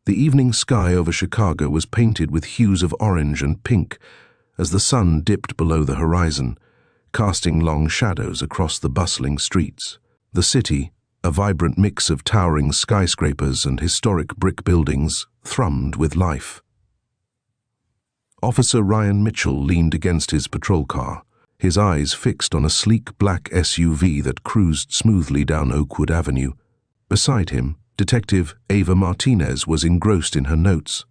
The evening sky over Chicago was painted with hues of orange and pink as the sun dipped below the horizon, casting long shadows across the bustling streets. The city, a vibrant mix of towering skyscrapers and historic brick buildings, thrummed with life. Officer Ryan Mitchell leaned against his patrol car, his eyes fixed on a sleek black SUV that cruised smoothly down Oakwood Avenue. Beside him, Detective Ava Martinez was engrossed in her notes,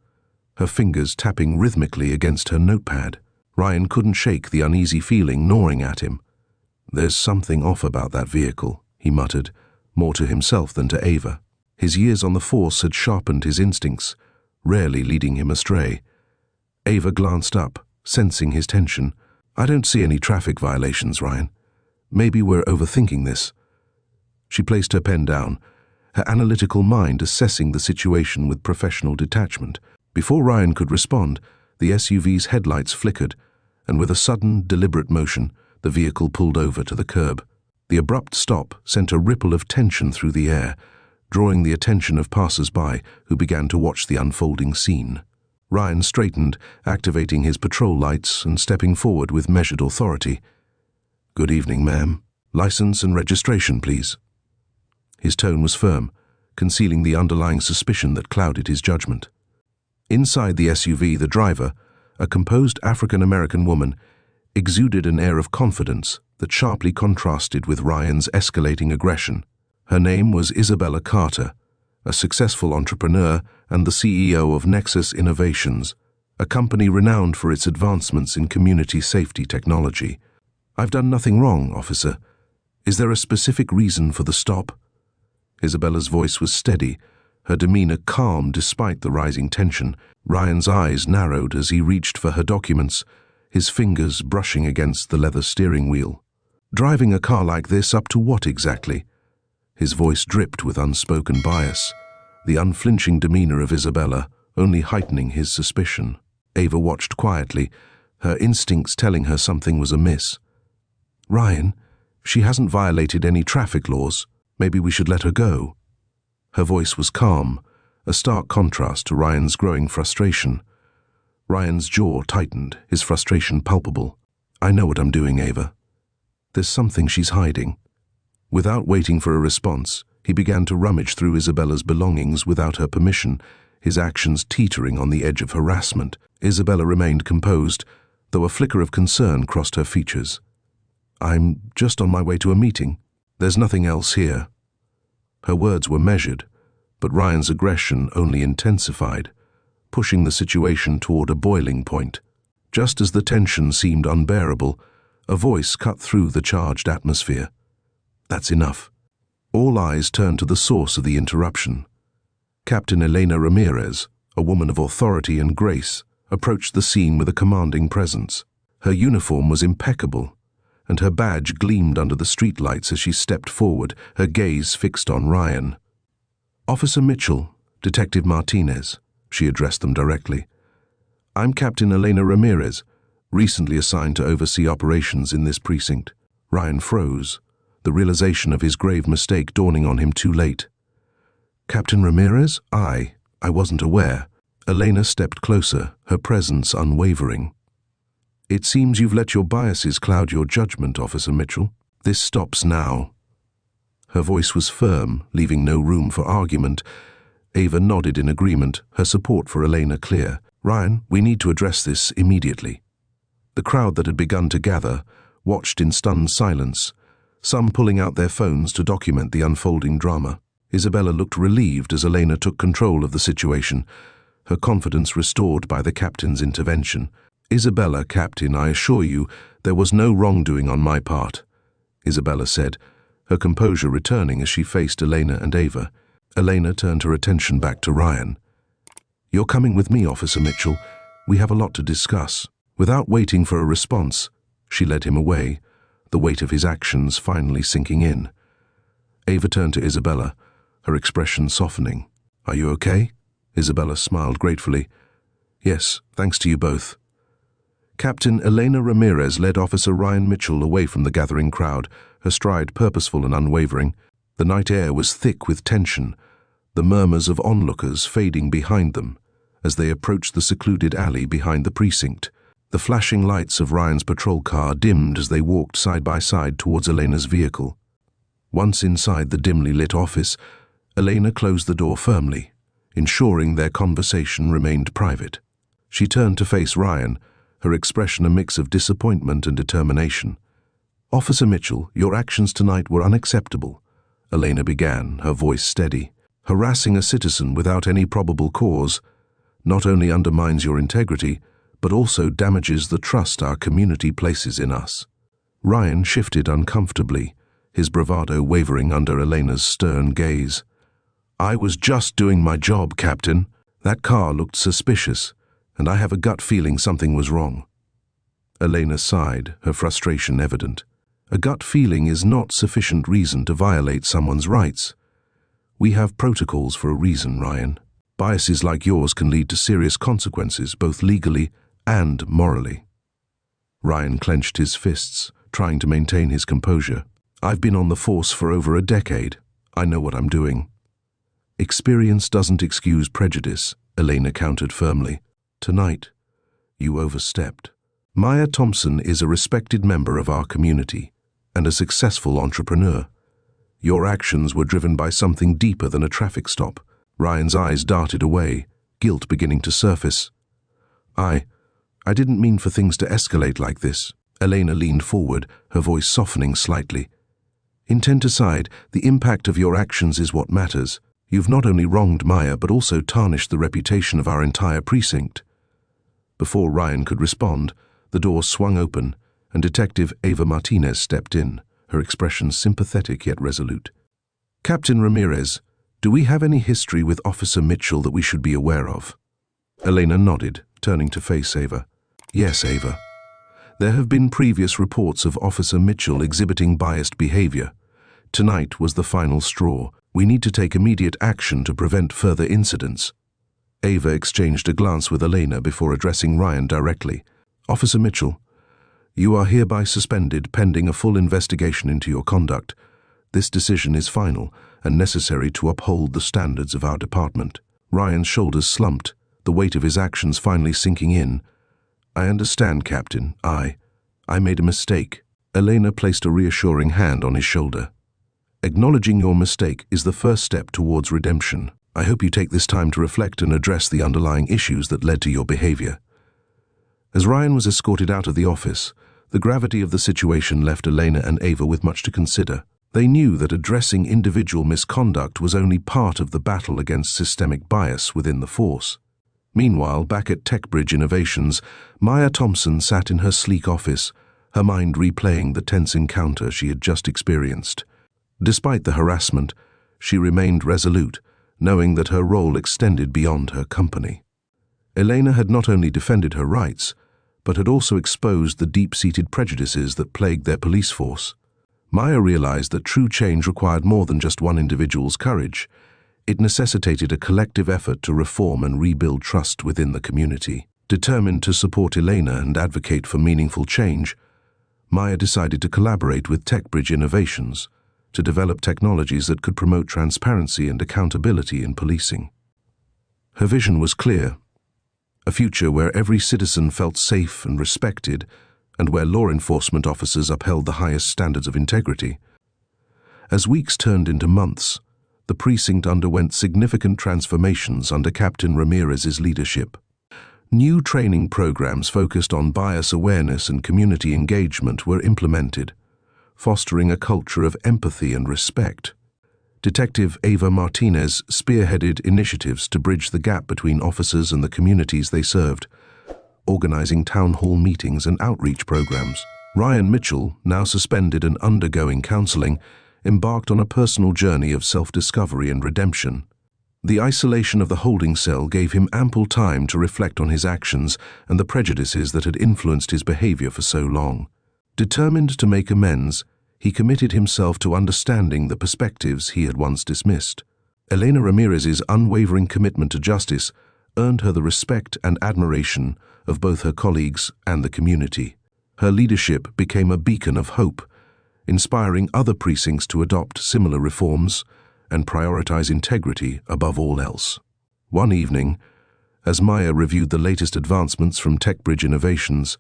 her fingers tapping rhythmically against her notepad. Ryan couldn't shake the uneasy feeling gnawing at him. "There's something off about that vehicle," he muttered, more to himself than to Ava. His years on the force had sharpened his instincts, rarely leading him astray. Ava glanced up, sensing his tension. "I don't see any traffic violations, Ryan. Maybe we're overthinking this." She placed her pen down, her analytical mind assessing the situation with professional detachment. Before Ryan could respond, the SUV's headlights flickered, and with a sudden, deliberate motion, the vehicle pulled over to the curb. The abrupt stop sent a ripple of tension through the air, drawing the attention of passers-by who began to watch the unfolding scene. Ryan straightened, activating his patrol lights and stepping forward with measured authority. "Good evening, ma'am. License and registration, please." His tone was firm, concealing the underlying suspicion that clouded his judgment. Inside the SUV, the driver, a composed African-American woman, exuded an air of confidence that sharply contrasted with Ryan's escalating aggression. Her name was Isabella Carter, a successful entrepreneur and the CEO of Nexus Innovations, a company renowned for its advancements in community safety technology. "I've done nothing wrong, officer. Is there a specific reason for the stop?" Isabella's voice was steady, her demeanor calm despite the rising tension. Ryan's eyes narrowed as he reached for her documents, his fingers brushing against the leather steering wheel. "Driving a car like this up to what exactly?" His voice dripped with unspoken bias, the unflinching demeanor of Isabella only heightening his suspicion. Ava watched quietly, her instincts telling her something was amiss. "Ryan, she hasn't violated any traffic laws. Maybe we should let her go." Her voice was calm, a stark contrast to Ryan's growing frustration. Ryan's jaw tightened, his frustration palpable. "I know what I'm doing, Ava. There's something she's hiding." Without waiting for a response, he began to rummage through Isabella's belongings without her permission, his actions teetering on the edge of harassment. Isabella remained composed, though a flicker of concern crossed her features. "I'm just on my way to a meeting. There's nothing else here." Her words were measured, but Ryan's aggression only intensified, pushing the situation toward a boiling point. Just as the tension seemed unbearable, a voice cut through the charged atmosphere. "That's enough." All eyes turned to the source of the interruption. Captain Elena Ramirez, a woman of authority and grace, approached the scene with a commanding presence. Her uniform was impeccable, and her badge gleamed under the streetlights as she stepped forward, her gaze fixed on Ryan. "Officer Mitchell, Detective Martinez," she addressed them directly. "I'm Captain Elena Ramirez, recently assigned to oversee operations in this precinct." Ryan froze, the realization of his grave mistake dawning on him too late. "Captain Ramirez? I wasn't aware." Elena stepped closer, her presence unwavering. "It seems you've let your biases cloud your judgment, Officer Mitchell. This stops now." Her voice was firm, leaving no room for argument. Ava nodded in agreement, her support for Elena clear. "Ryan, we need to address this immediately." The crowd that had begun to gather watched in stunned silence, some pulling out their phones to document the unfolding drama. Isabella looked relieved as Elena took control of the situation, her confidence restored by the captain's intervention. "Isabella, Captain, I assure you, there was no wrongdoing on my part," Isabella said, her composure returning as she faced Elena and Ava. Elena turned her attention back to Ryan. "You're coming with me, Officer Mitchell. We have a lot to discuss." Without waiting for a response, she led him away, the weight of his actions finally sinking in. Ava turned to Isabella, her expression softening. "Are you okay?" Isabella smiled gratefully. "Yes, thanks to you both." Captain Elena Ramirez led Officer Ryan Mitchell away from the gathering crowd, her stride purposeful and unwavering. The night air was thick with tension, the murmurs of onlookers fading behind them as they approached the secluded alley behind the precinct. The flashing lights of Ryan's patrol car dimmed as they walked side by side towards Elena's vehicle. Once inside the dimly lit office, Elena closed the door firmly, ensuring their conversation remained private. She turned to face Ryan, her expression a mix of disappointment and determination. "Officer Mitchell, your actions tonight were unacceptable," Elena began, her voice steady. "Harassing a citizen without any probable cause not only undermines your integrity, but also damages the trust our community places in us." Ryan shifted uncomfortably, his bravado wavering under Elena's stern gaze. "I was just doing my job, Captain. That car looked suspicious, and I have a gut feeling something was wrong." Elena sighed, her frustration evident. A gut feeling is not sufficient reason to violate someone's rights. We have protocols for a reason, Ryan. Biases like yours can lead to serious consequences, both legally and morally. Ryan clenched his fists, trying to maintain his composure. "I've been on the force for over a decade. I know what I'm doing." "Experience doesn't excuse prejudice," Elena countered firmly. "Tonight, you overstepped. Maya Thompson is a respected member of our community and a successful entrepreneur. Your actions were driven by something deeper than a traffic stop." Ryan's eyes darted away, guilt beginning to surface. I didn't mean for things to escalate like this." Elena leaned forward, her voice softening slightly. "Intent aside, the impact of your actions is what matters. You've not only wronged Maya, but also tarnished the reputation of our entire precinct." Before Ryan could respond, the door swung open, and Detective Ava Martinez stepped in, her expression sympathetic yet resolute. "Captain Ramirez, do we have any history with Officer Mitchell that we should be aware of?" Elena nodded, turning to face Ava. "Yes, Ava. There have been previous reports of Officer Mitchell exhibiting biased behavior. Tonight was the final straw. We need to take immediate action to prevent further incidents." Ava exchanged a glance with Elena before addressing Ryan directly. "Officer Mitchell, you are hereby suspended pending a full investigation into your conduct. This decision is final and necessary to uphold the standards of our department." Ryan's shoulders slumped, the weight of his actions finally sinking in. "I understand, Captain. I made a mistake." Elena placed a reassuring hand on his shoulder. "Acknowledging your mistake is the first step towards redemption. I hope you take this time to reflect and address the underlying issues that led to your behavior." As Ryan was escorted out of the office, the gravity of the situation left Elena and Ava with much to consider. They knew that addressing individual misconduct was only part of the battle against systemic bias within the force. Meanwhile, back at TechBridge Innovations, Maya Thompson sat in her sleek office, her mind replaying the tense encounter she had just experienced. Despite the harassment, she remained resolute, knowing that her role extended beyond her company. Elena had not only defended her rights, but had also exposed the deep-seated prejudices that plagued their police force. Maya realized that true change required more than just one individual's courage. It necessitated a collective effort to reform and rebuild trust within the community. Determined to support Elena and advocate for meaningful change, Maya decided to collaborate with TechBridge Innovations to develop technologies that could promote transparency and accountability in policing. Her vision was clear: a future where every citizen felt safe and respected, and where law enforcement officers upheld the highest standards of integrity. As weeks turned into months, the precinct underwent significant transformations under Captain Ramirez's leadership. New training programs focused on bias awareness and community engagement were implemented, fostering a culture of empathy and respect. Detective Ava Martinez spearheaded initiatives to bridge the gap between officers and the communities they served, organizing town hall meetings and outreach programs. Ryan Mitchell, now suspended and undergoing counseling, embarked on a personal journey of self-discovery and redemption. The isolation of the holding cell gave him ample time to reflect on his actions and the prejudices that had influenced his behavior for so long. Determined to make amends, he committed himself to understanding the perspectives he had once dismissed. Elena Ramirez's unwavering commitment to justice earned her the respect and admiration of both her colleagues and the community. Her leadership became a beacon of hope, inspiring other precincts to adopt similar reforms and prioritize integrity above all else. One evening, as Maya reviewed the latest advancements from TechBridge Innovations,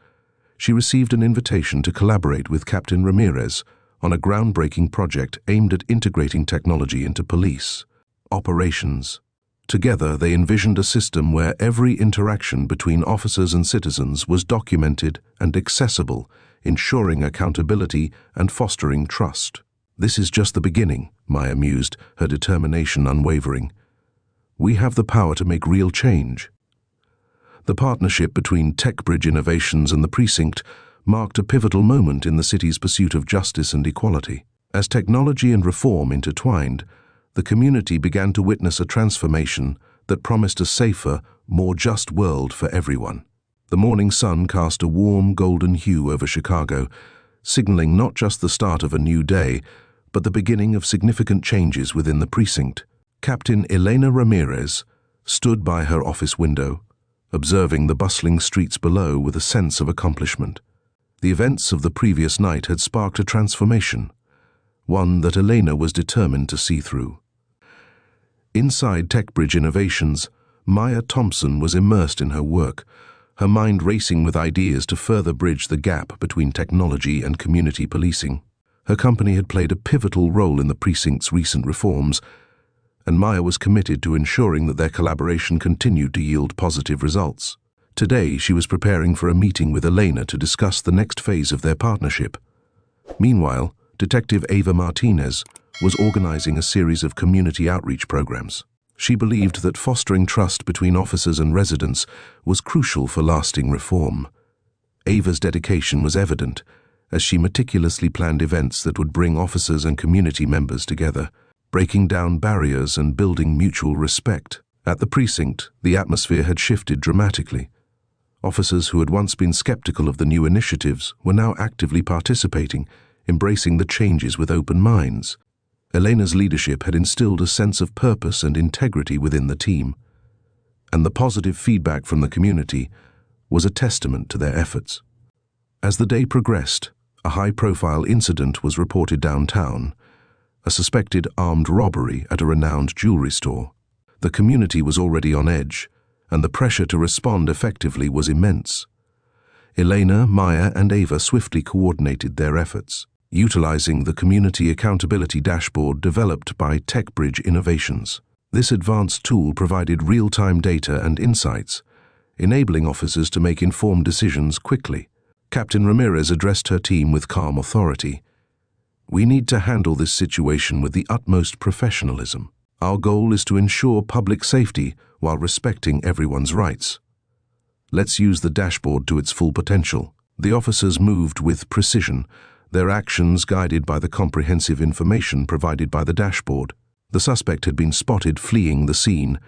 she received an invitation to collaborate with Captain Ramirez on a groundbreaking project aimed at integrating technology into police operations. Together, they envisioned a system where every interaction between officers and citizens was documented and accessible, ensuring accountability and fostering trust. "This is just the beginning," Maya mused, her determination unwavering. "We have the power to make real change." The partnership between TechBridge Innovations and the precinct marked a pivotal moment in the city's pursuit of justice and equality. As technology and reform intertwined, the community began to witness a transformation that promised a safer, more just world for everyone. The morning sun cast a warm, golden hue over Chicago, signaling not just the start of a new day, but the beginning of significant changes within the precinct. Captain Elena Ramirez stood by her office window, observing the bustling streets below with a sense of accomplishment. The events of the previous night had sparked a transformation, one that Elena was determined to see through. Inside TechBridge Innovations, Maya Thompson was immersed in her work, her mind racing with ideas to further bridge the gap between technology and community policing. Her company had played a pivotal role in the precinct's recent reforms, and Maya was committed to ensuring that their collaboration continued to yield positive results. Today, she was preparing for a meeting with Elena to discuss the next phase of their partnership. Meanwhile, Detective Ava Martinez was organizing a series of community outreach programs. She believed that fostering trust between officers and residents was crucial for lasting reform. Ava's dedication was evident as she meticulously planned events that would bring officers and community members together, breaking down barriers and building mutual respect. At the precinct, the atmosphere had shifted dramatically. Officers who had once been skeptical of the new initiatives were now actively participating, embracing the changes with open minds. Elena's leadership had instilled a sense of purpose and integrity within the team, and the positive feedback from the community was a testament to their efforts. As the day progressed, a high-profile incident was reported downtown, a suspected armed robbery at a renowned jewelry store. The community was already on edge, and the pressure to respond effectively was immense. Elena, Maya, and Ava swiftly coordinated their efforts, utilizing the community accountability dashboard developed by TechBridge Innovations. This advanced tool provided real-time data and insights, enabling officers to make informed decisions quickly. Captain Ramirez addressed her team with calm authority. "We need to handle this situation with the utmost professionalism. Our goal is to ensure public safety while respecting everyone's rights. Let's use the dashboard to its full potential." The officers moved with precision, their actions guided by the comprehensive information provided by the dashboard. The suspect had been spotted fleeing the scene,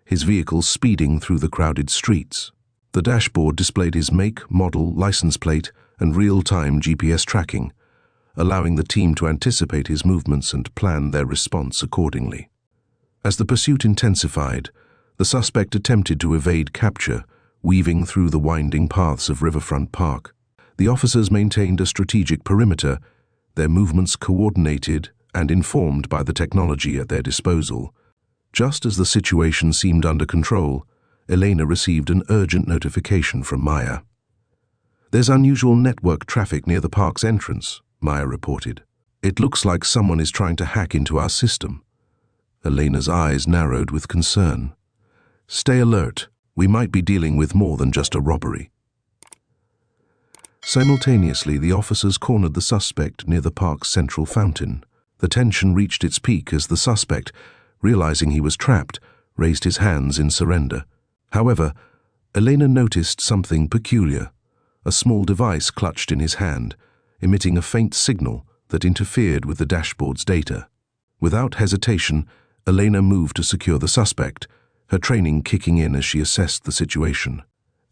his vehicle speeding through the crowded streets. The dashboard displayed his make, model, license plate, and real-time GPS tracking, allowing the team to anticipate his movements and plan their response accordingly. As the pursuit intensified, the suspect attempted to evade capture, weaving through the winding paths of Riverfront Park. The officers maintained a strategic perimeter, their movements coordinated and informed by the technology at their disposal. Just as the situation seemed under control, Elena received an urgent notification from Maya. "There's unusual network traffic near the park's entrance," Maya reported. "It looks like someone is trying to hack into our system." Elena's eyes narrowed with concern. "Stay alert. We might be dealing with more than just a robbery." Simultaneously, the officers cornered the suspect near the park's central fountain. The tension reached its peak as the suspect, realizing he was trapped, raised his hands in surrender. However, Elena noticed something peculiar. A small device clutched in his hand, emitting a faint signal that interfered with the dashboard's data. Without hesitation, Elena moved to secure the suspect, her training kicking in as she assessed the situation.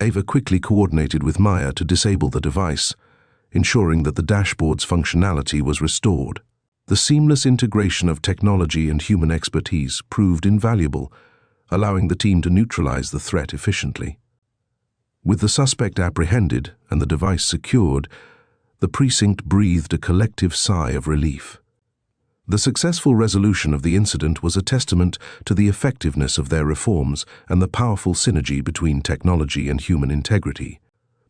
Ava quickly coordinated with Maya to disable the device, ensuring that the dashboard's functionality was restored. The seamless integration of technology and human expertise proved invaluable, allowing the team to neutralize the threat efficiently. With the suspect apprehended and the device secured, the precinct breathed a collective sigh of relief. The successful resolution of the incident was a testament to the effectiveness of their reforms and the powerful synergy between technology and human integrity.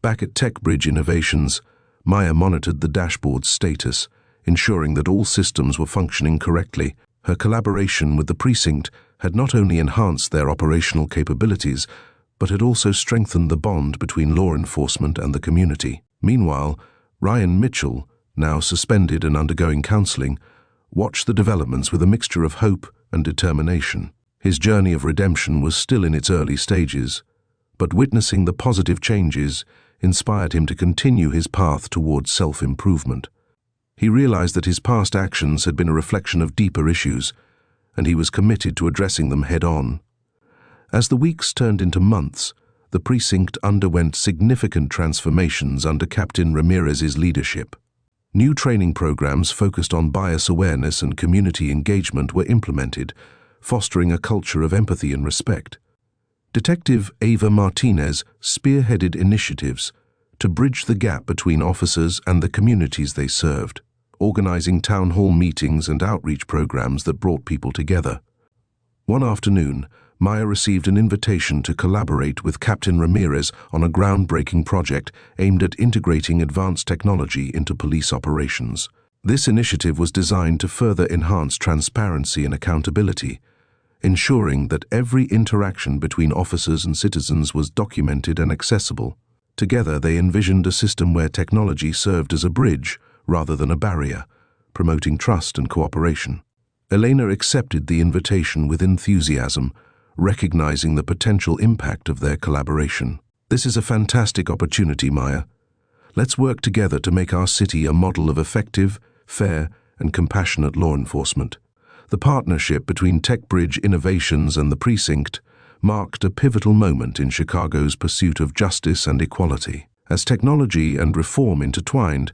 Back at TechBridge Innovations, Maya monitored the dashboard's status, ensuring that all systems were functioning correctly. Her collaboration with the precinct had not only enhanced their operational capabilities, but had also strengthened the bond between law enforcement and the community. Meanwhile, Ryan Mitchell, now suspended and undergoing counseling, watched the developments with a mixture of hope and determination. His journey of redemption was still in its early stages, but witnessing the positive changes inspired him to continue his path towards self-improvement. He realized that his past actions had been a reflection of deeper issues, and he was committed to addressing them head-on. As the weeks turned into months, the precinct underwent significant transformations under Captain Ramirez's leadership. New training programs focused on bias awareness and community engagement were implemented, fostering a culture of empathy and respect. Detective Ava Martinez spearheaded initiatives to bridge the gap between officers and the communities they served, organizing town hall meetings and outreach programs that brought people together. One afternoon, Maya received an invitation to collaborate with Captain Ramirez on a groundbreaking project aimed at integrating advanced technology into police operations. This initiative was designed to further enhance transparency and accountability, ensuring that every interaction between officers and citizens was documented and accessible. Together, they envisioned a system where technology served as a bridge rather than a barrier, promoting trust and cooperation. Elena accepted the invitation with enthusiasm, recognizing the potential impact of their collaboration. "This is a fantastic opportunity, Maya. Let's work together to make our city a model of effective, fair, and compassionate law enforcement." The partnership between TechBridge Innovations and the precinct marked a pivotal moment in Chicago's pursuit of justice and equality. As technology and reform intertwined,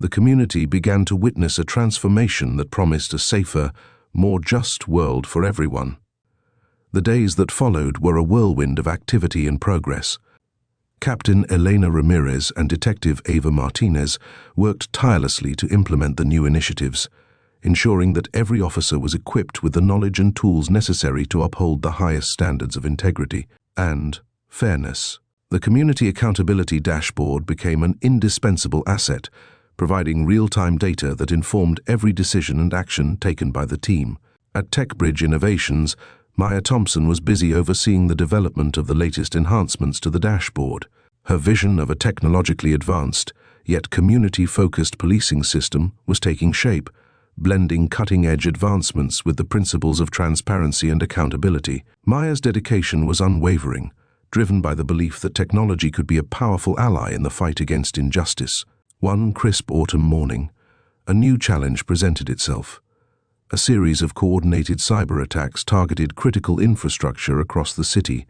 the community began to witness a transformation that promised a safer, more just world for everyone. The days that followed were a whirlwind of activity and progress. Captain Elena Ramirez and Detective Ava Martinez worked tirelessly to implement the new initiatives, ensuring that every officer was equipped with the knowledge and tools necessary to uphold the highest standards of integrity and fairness. The Community Accountability Dashboard became an indispensable asset, providing real-time data that informed every decision and action taken by the team. At TechBridge Innovations, Maya Thompson was busy overseeing the development of the latest enhancements to the dashboard. Her vision of a technologically advanced, yet community-focused policing system was taking shape, blending cutting-edge advancements with the principles of transparency and accountability. Maya's dedication was unwavering, driven by the belief that technology could be a powerful ally in the fight against injustice. One crisp autumn morning, a new challenge presented itself. A series of coordinated cyber attacks targeted critical infrastructure across the city,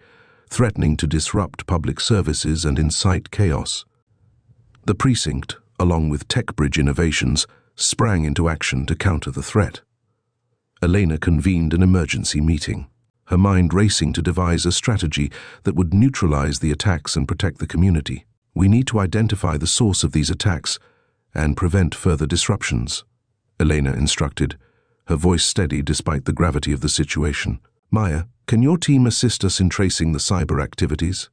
threatening to disrupt public services and incite chaos. The precinct, along with TechBridge Innovations, sprang into action to counter the threat. Elena convened an emergency meeting, her mind racing to devise a strategy that would neutralize the attacks and protect the community. "We need to identify the source of these attacks and prevent further disruptions," Elena instructed, her voice steady despite the gravity of the situation. "Maya, can your team assist us in tracing the cyber activities?"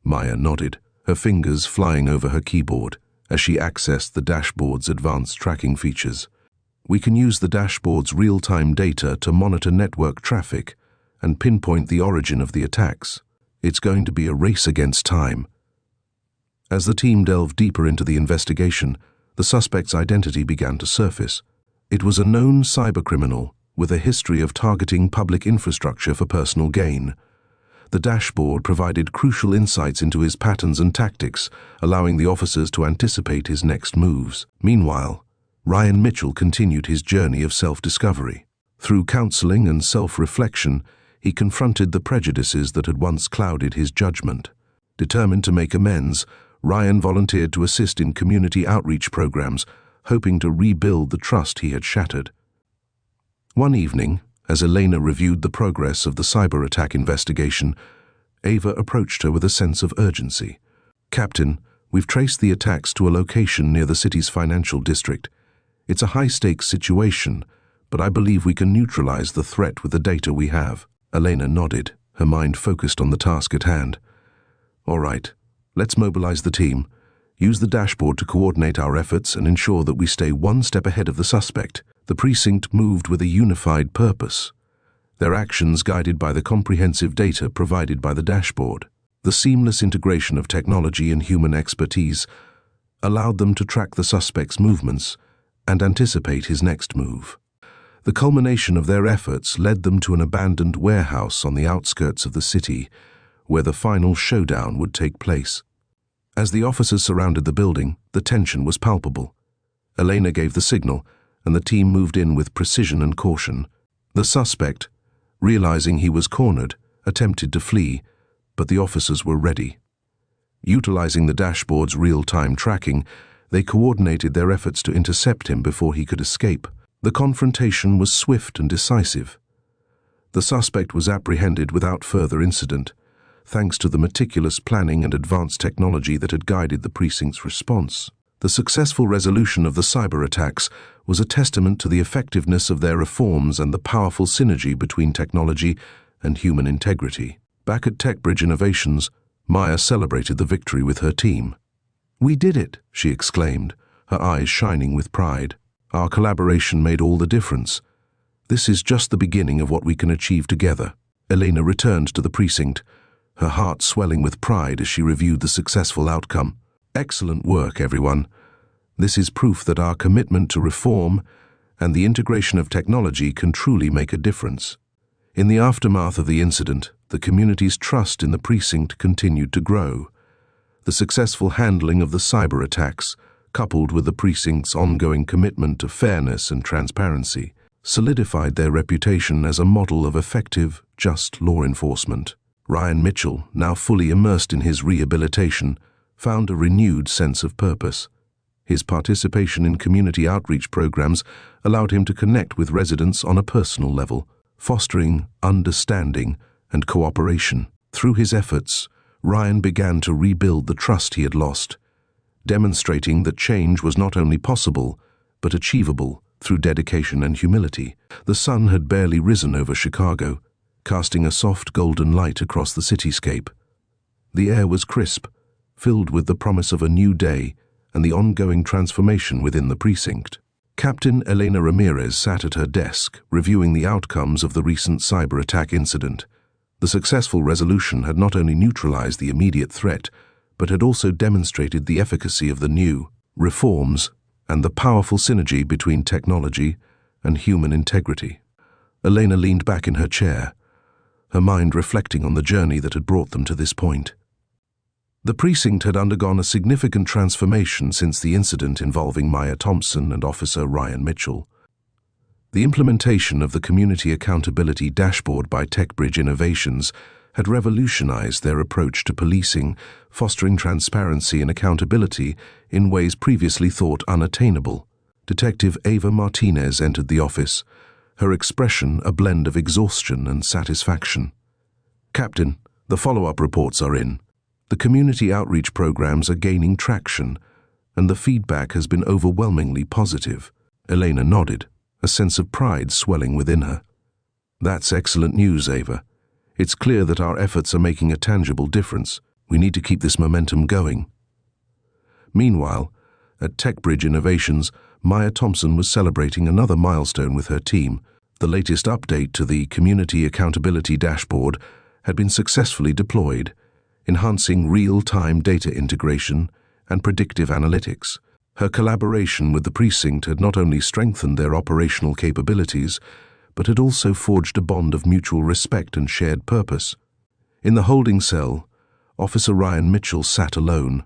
Maya nodded, her fingers flying over her keyboard as she accessed the dashboard's advanced tracking features. "We can use the dashboard's real-time data to monitor network traffic and pinpoint the origin of the attacks. It's going to be a race against time." As the team delved deeper into the investigation, the suspect's identity began to surface. It was a known cybercriminal with a history of targeting public infrastructure for personal gain. The dashboard provided crucial insights into his patterns and tactics, allowing the officers to anticipate his next moves. Meanwhile, Ryan Mitchell continued his journey of self-discovery. Through counseling and self-reflection, he confronted the prejudices that had once clouded his judgment. Determined to make amends, Ryan volunteered to assist in community outreach programs, hoping to rebuild the trust he had shattered. One evening, as Elena reviewed the progress of the cyber attack investigation, Ava approached her with a sense of urgency. "Captain, we've traced the attacks to a location near the city's financial district. It's a high-stakes situation, but I believe we can neutralize the threat with the data we have." Elena nodded, her mind focused on the task at hand. "All right, let's mobilize the team, use the dashboard to coordinate our efforts and ensure that we stay one step ahead of the suspect." The precinct moved with a unified purpose, their actions guided by the comprehensive data provided by the dashboard. The seamless integration of technology and human expertise allowed them to track the suspect's movements and anticipate his next move. The culmination of their efforts led them to an abandoned warehouse on the outskirts of the city, where the final showdown would take place. As the officers surrounded the building, the tension was palpable. Elena gave the signal, and the team moved in with precision and caution. The suspect, realizing he was cornered, attempted to flee, but the officers were ready. Utilizing the dashboard's real-time tracking, they coordinated their efforts to intercept him before he could escape. The confrontation was swift and decisive. The suspect was apprehended without further incident, thanks to the meticulous planning and advanced technology that had guided the precinct's response. The successful resolution of the cyber attacks was a testament to the effectiveness of their reforms and the powerful synergy between technology and human integrity. Back at TechBridge Innovations, Maya celebrated the victory with her team. "We did it," she exclaimed, her eyes shining with pride. "Our collaboration made all the difference. This is just the beginning of what we can achieve together." Elena returned to the precinct, her heart swelling with pride as she reviewed the successful outcome. "Excellent work, everyone. This is proof that our commitment to reform and the integration of technology can truly make a difference." In the aftermath of the incident, the community's trust in the precinct continued to grow. The successful handling of the cyber attacks, coupled with the precinct's ongoing commitment to fairness and transparency, solidified their reputation as a model of effective, just law enforcement. Ryan Mitchell, now fully immersed in his rehabilitation, found a renewed sense of purpose. His participation in community outreach programs allowed him to connect with residents on a personal level, fostering understanding and cooperation. Through his efforts, Ryan began to rebuild the trust he had lost, demonstrating that change was not only possible, but achievable through dedication and humility. The sun had barely risen over Chicago, casting a soft golden light across the cityscape. The air was crisp, filled with the promise of a new day and the ongoing transformation within the precinct. Captain Elena Ramirez sat at her desk, reviewing the outcomes of the recent cyber attack incident. The successful resolution had not only neutralized the immediate threat, but had also demonstrated the efficacy of the new reforms and the powerful synergy between technology and human integrity. Elena leaned back in her chair, her mind reflecting on the journey that had brought them to this point. The precinct had undergone a significant transformation since the incident involving Maya Thompson and Officer Ryan Mitchell. The implementation of the Community Accountability Dashboard by TechBridge Innovations had revolutionized their approach to policing, fostering transparency and accountability in ways previously thought unattainable. Detective Ava Martinez entered the office, her expression a blend of exhaustion and satisfaction. "Captain, the follow-up reports are in. The community outreach programs are gaining traction, and the feedback has been overwhelmingly positive." Elena nodded, a sense of pride swelling within her. "That's excellent news, Ava. It's clear that our efforts are making a tangible difference. We need to keep this momentum going." Meanwhile, at TechBridge Innovations, Maya Thompson was celebrating another milestone with her team. The latest update to the Community Accountability Dashboard had been successfully deployed, enhancing real-time data integration and predictive analytics. Her collaboration with the precinct had not only strengthened their operational capabilities, but had also forged a bond of mutual respect and shared purpose. In the holding cell, Officer Ryan Mitchell sat alone,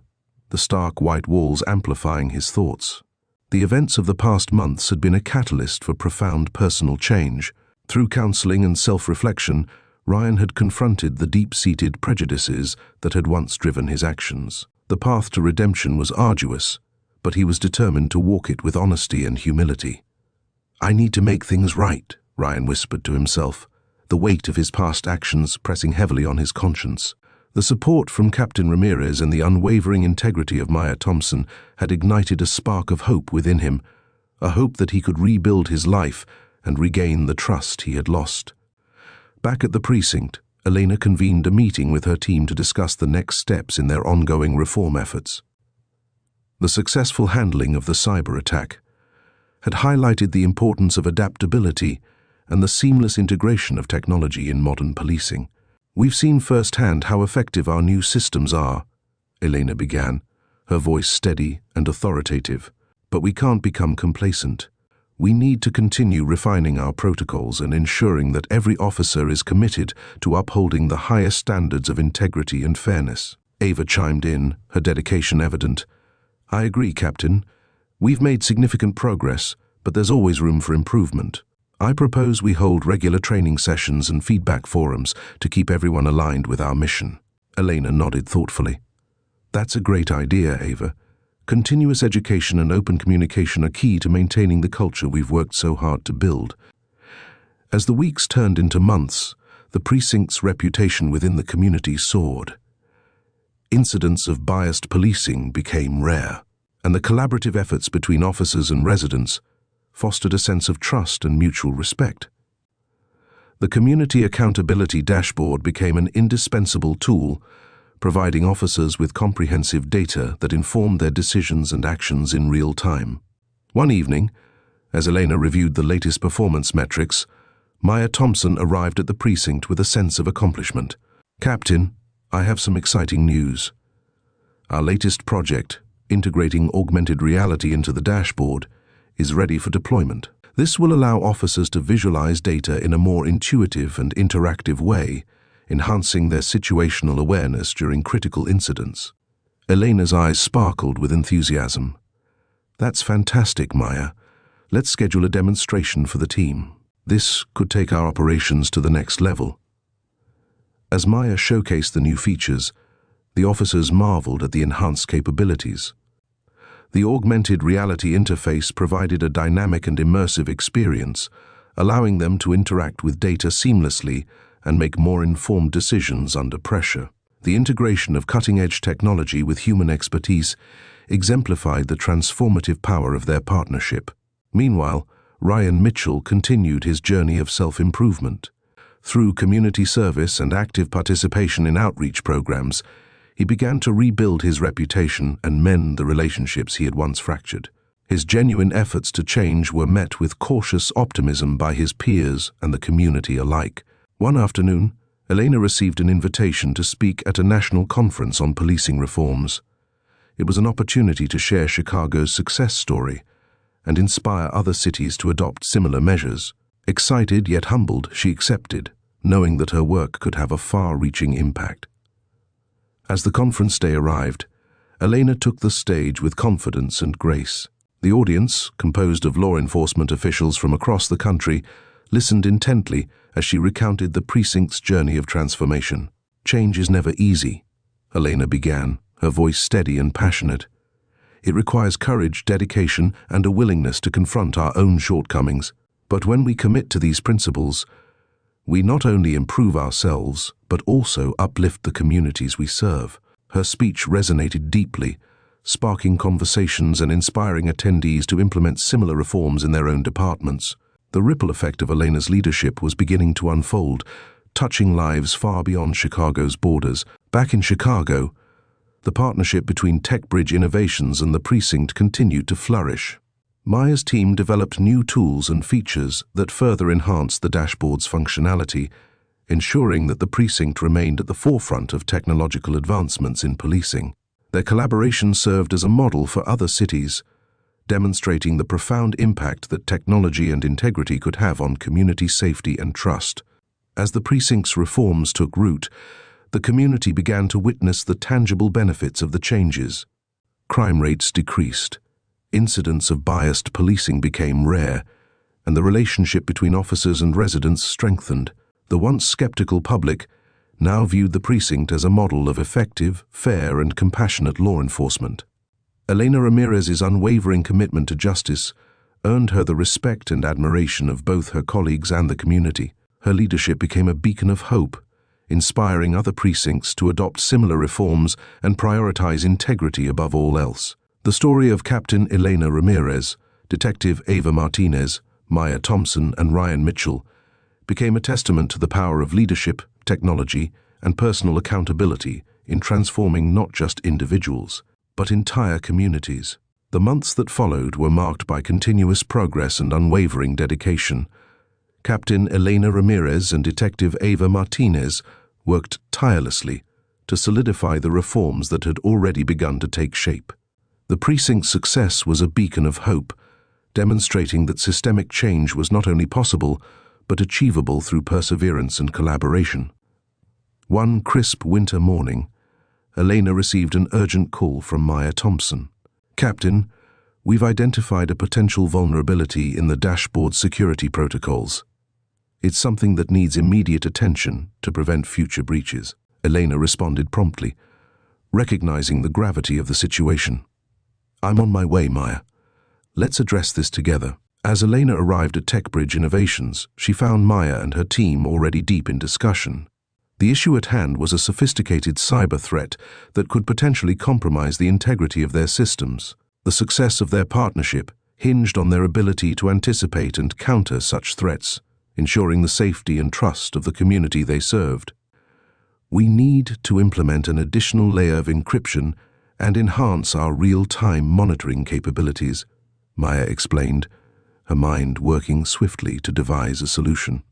the stark white walls amplifying his thoughts. The events of the past months had been a catalyst for profound personal change. Through counseling and self-reflection, Ryan had confronted the deep-seated prejudices that had once driven his actions. The path to redemption was arduous, but he was determined to walk it with honesty and humility. "I need to make things right," Ryan whispered to himself, the weight of his past actions pressing heavily on his conscience. The support from Captain Ramirez and the unwavering integrity of Maya Thompson had ignited a spark of hope within him, a hope that he could rebuild his life and regain the trust he had lost. Back at the precinct, Elena convened a meeting with her team to discuss the next steps in their ongoing reform efforts. The successful handling of the cyber attack had highlighted the importance of adaptability and the seamless integration of technology in modern policing. "We've seen firsthand how effective our new systems are," Elena began, her voice steady and authoritative. "But we can't become complacent. We need to continue refining our protocols and ensuring that every officer is committed to upholding the highest standards of integrity and fairness." Ava chimed in, her dedication evident. "I agree, Captain. We've made significant progress, but there's always room for improvement. I propose we hold regular training sessions and feedback forums to keep everyone aligned with our mission." Elena nodded thoughtfully. "That's a great idea, Ava. Continuous education and open communication are key to maintaining the culture we've worked so hard to build." As the weeks turned into months, the precinct's reputation within the community soared. Incidents of biased policing became rare, and the collaborative efforts between officers and residents fostered a sense of trust and mutual respect. The Community Accountability Dashboard became an indispensable tool, providing officers with comprehensive data that informed their decisions and actions in real time. One evening, as Elena reviewed the latest performance metrics, Maya Thompson arrived at the precinct with a sense of accomplishment. "Captain, I have some exciting news. Our latest project, integrating augmented reality into the dashboard, is ready for deployment. This will allow officers to visualize data in a more intuitive and interactive way, enhancing their situational awareness during critical incidents." Elena's eyes sparkled with enthusiasm. "That's fantastic, Maya. Let's schedule a demonstration for the team. This could take our operations to the next level." As Maya showcased the new features, the officers marveled at the enhanced capabilities. The augmented reality interface provided a dynamic and immersive experience, allowing them to interact with data seamlessly and make more informed decisions under pressure. The integration of cutting-edge technology with human expertise exemplified the transformative power of their partnership. Meanwhile, Ryan Mitchell continued his journey of self-improvement. Through community service and active participation in outreach programs, he began to rebuild his reputation and mend the relationships he had once fractured. His genuine efforts to change were met with cautious optimism by his peers and the community alike. One afternoon, Elena received an invitation to speak at a national conference on policing reforms. It was an opportunity to share Chicago's success story and inspire other cities to adopt similar measures. Excited yet humbled, she accepted, knowing that her work could have a far-reaching impact. As the conference day arrived, Elena took the stage with confidence and grace. The audience, composed of law enforcement officials from across the country, listened intently as she recounted the precinct's journey of transformation. "Change is never easy," Elena began, her voice steady and passionate. "It requires courage, dedication, and a willingness to confront our own shortcomings. But when we commit to these principles, we not only improve ourselves, but also uplift the communities we serve." Her speech resonated deeply, sparking conversations and inspiring attendees to implement similar reforms in their own departments. The ripple effect of Elena's leadership was beginning to unfold, touching lives far beyond Chicago's borders. Back in Chicago, the partnership between TechBridge Innovations and the precinct continued to flourish. Maya's team developed new tools and features that further enhanced the dashboard's functionality, ensuring that the precinct remained at the forefront of technological advancements in policing. Their collaboration served as a model for other cities, demonstrating the profound impact that technology and integrity could have on community safety and trust. As the precinct's reforms took root, the community began to witness the tangible benefits of the changes. Crime rates decreased, incidents of biased policing became rare, and the relationship between officers and residents strengthened. The once skeptical public now viewed the precinct as a model of effective, fair, and compassionate law enforcement. Elena Ramirez's unwavering commitment to justice earned her the respect and admiration of both her colleagues and the community. Her leadership became a beacon of hope, inspiring other precincts to adopt similar reforms and prioritize integrity above all else. The story of Captain Elena Ramirez, Detective Ava Martinez, Maya Thompson and Ryan Mitchell, became a testament to the power of leadership, technology, and personal accountability in transforming not just individuals, but entire communities. The months that followed were marked by continuous progress and unwavering dedication. Captain Elena Ramirez and Detective Ava Martinez worked tirelessly to solidify the reforms that had already begun to take shape. The precinct's success was a beacon of hope, demonstrating that systemic change was not only possible, but achievable through perseverance and collaboration. One crisp winter morning, Elena received an urgent call from Maya Thompson. "Captain, we've identified a potential vulnerability in the dashboard security protocols. It's something that needs immediate attention to prevent future breaches." Elena responded promptly, recognizing the gravity of the situation. "I'm on my way, Maya. Let's address this together." As Elena arrived at TechBridge Innovations, she found Maya and her team already deep in discussion. The issue at hand was a sophisticated cyber threat that could potentially compromise the integrity of their systems. The success of their partnership hinged on their ability to anticipate and counter such threats, ensuring the safety and trust of the community they served. "We need to implement an additional layer of encryption and enhance our real-time monitoring capabilities," Maya explained, her mind working swiftly to devise a solution.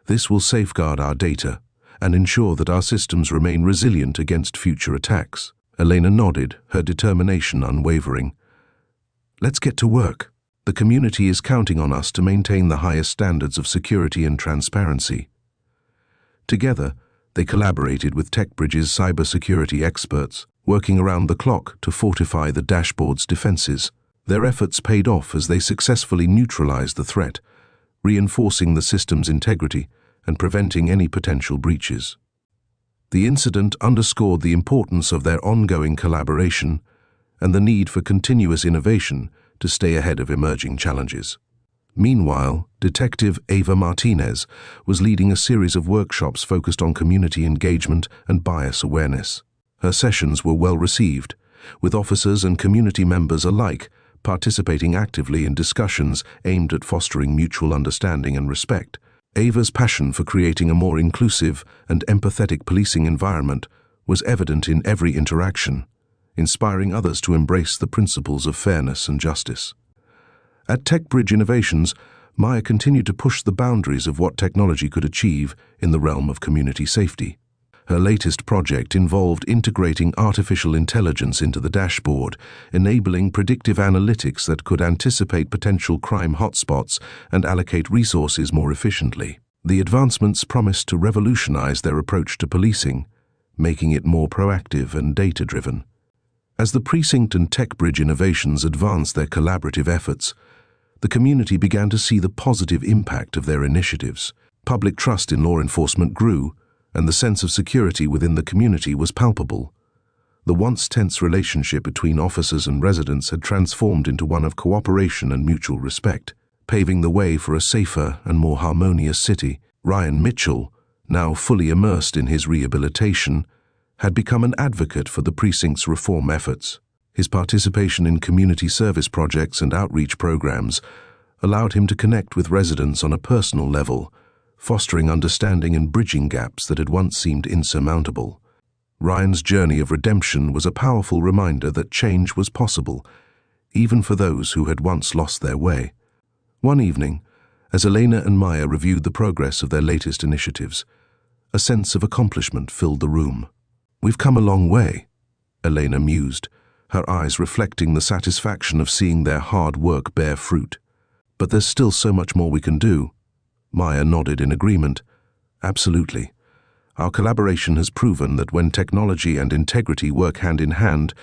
"This will safeguard our data and ensure that our systems remain resilient against future attacks." Elena nodded, her determination unwavering. "Let's get to work. The community is counting on us to maintain the highest standards of security and transparency." Together, they collaborated with TechBridge's cybersecurity experts, working around the clock to fortify the dashboard's defenses. Their efforts paid off as they successfully neutralized the threat, reinforcing the system's integrity and preventing any potential breaches. The incident underscored the importance of their ongoing collaboration and the need for continuous innovation to stay ahead of emerging challenges. Meanwhile, Detective Ava Martinez was leading a series of workshops focused on community engagement and bias awareness. Her sessions were well received, with officers and community members alike participating actively in discussions aimed at fostering mutual understanding and respect. Ava's passion for creating a more inclusive and empathetic policing environment was evident in every interaction, inspiring others to embrace the principles of fairness and justice. At TechBridge Innovations, Maya continued to push the boundaries of what technology could achieve in the realm of community safety. Her latest project involved integrating artificial intelligence into the dashboard, enabling predictive analytics that could anticipate potential crime hotspots and allocate resources more efficiently. The advancements promised to revolutionize their approach to policing, making it more proactive and data-driven. As the Precinct and TechBridge Innovations advanced their collaborative efforts, the community began to see the positive impact of their initiatives. Public trust in law enforcement grew, and the sense of security within the community was palpable. The once tense relationship between officers and residents had transformed into one of cooperation and mutual respect, paving the way for a safer and more harmonious city. Ryan Mitchell, now fully immersed in his rehabilitation, had become an advocate for the precinct's reform efforts. His participation in community service projects and outreach programs allowed him to connect with residents on a personal level, fostering understanding and bridging gaps that had once seemed insurmountable. Ryan's journey of redemption was a powerful reminder that change was possible, even for those who had once lost their way. One evening, as Elena and Maya reviewed the progress of their latest initiatives, a sense of accomplishment filled the room. "We've come a long way," Elena mused, her eyes reflecting the satisfaction of seeing their hard work bear fruit. "But there's still so much more we can do." Maya nodded in agreement. "Absolutely. Our collaboration has proven that when technology and integrity work hand in hand,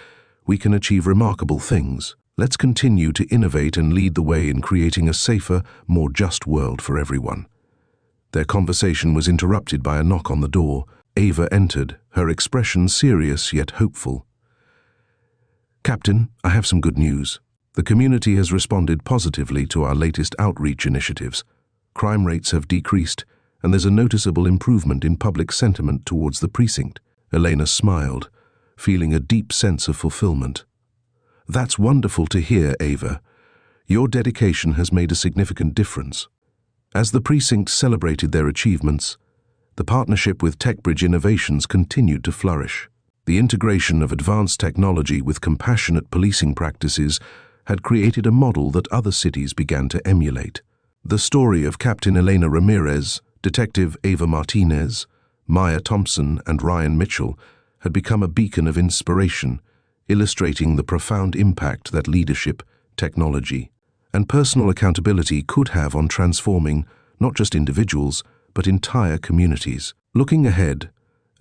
we can achieve remarkable things. Let's continue to innovate and lead the way in creating a safer, more just world for everyone." Their conversation was interrupted by a knock on the door. Ava entered, her expression serious yet hopeful. "Captain, I have some good news. The community has responded positively to our latest outreach initiatives. Crime rates have decreased, and there's a noticeable improvement in public sentiment towards the precinct." Elena smiled, feeling a deep sense of fulfillment. "That's wonderful to hear, Ava. Your dedication has made a significant difference. As the precinct celebrated their achievements, the partnership with TechBridge Innovations continued to flourish. The integration of advanced technology with compassionate policing practices had created a model that other cities began to emulate. The story of Captain Elena Ramirez, Detective Ava Martinez, Maya Thompson, and Ryan Mitchell had become a beacon of inspiration, illustrating the profound impact that leadership, technology, and personal accountability could have on transforming not just individuals, but entire communities. Looking ahead,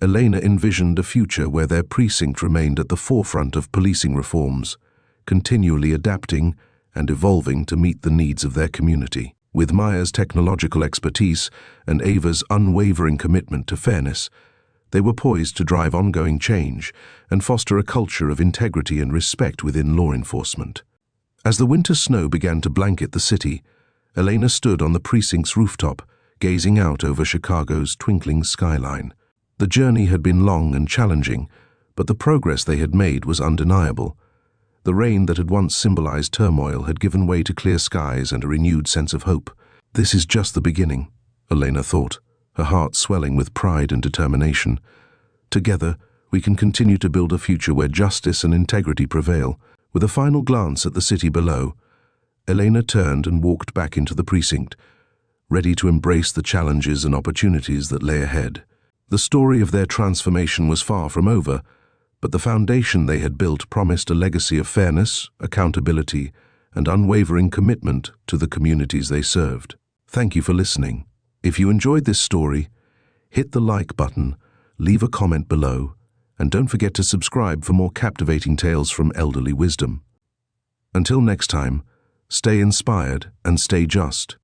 Elena envisioned a future where their precinct remained at the forefront of policing reforms, continually adapting and evolving to meet the needs of their community. With Maya's technological expertise and Ava's unwavering commitment to fairness, they were poised to drive ongoing change and foster a culture of integrity and respect within law enforcement. As the winter snow began to blanket the city, Elena stood on the precinct's rooftop, gazing out over Chicago's twinkling skyline. The journey had been long and challenging, but the progress they had made was undeniable. The rain that had once symbolized turmoil had given way to clear skies and a renewed sense of hope. This is just the beginning, Elena thought, her heart swelling with pride and determination. Together, we can continue to build a future where justice and integrity prevail. With a final glance at the city below, Elena turned and walked back into the precinct, ready to embrace the challenges and opportunities that lay ahead. The story of their transformation was far from over, but the foundation they had built promised a legacy of fairness, accountability, and unwavering commitment to the communities they served. Thank you for listening. If you enjoyed this story, hit the like button, leave a comment below, and don't forget to subscribe for more captivating tales from elderly wisdom. Until next time, stay inspired and stay just.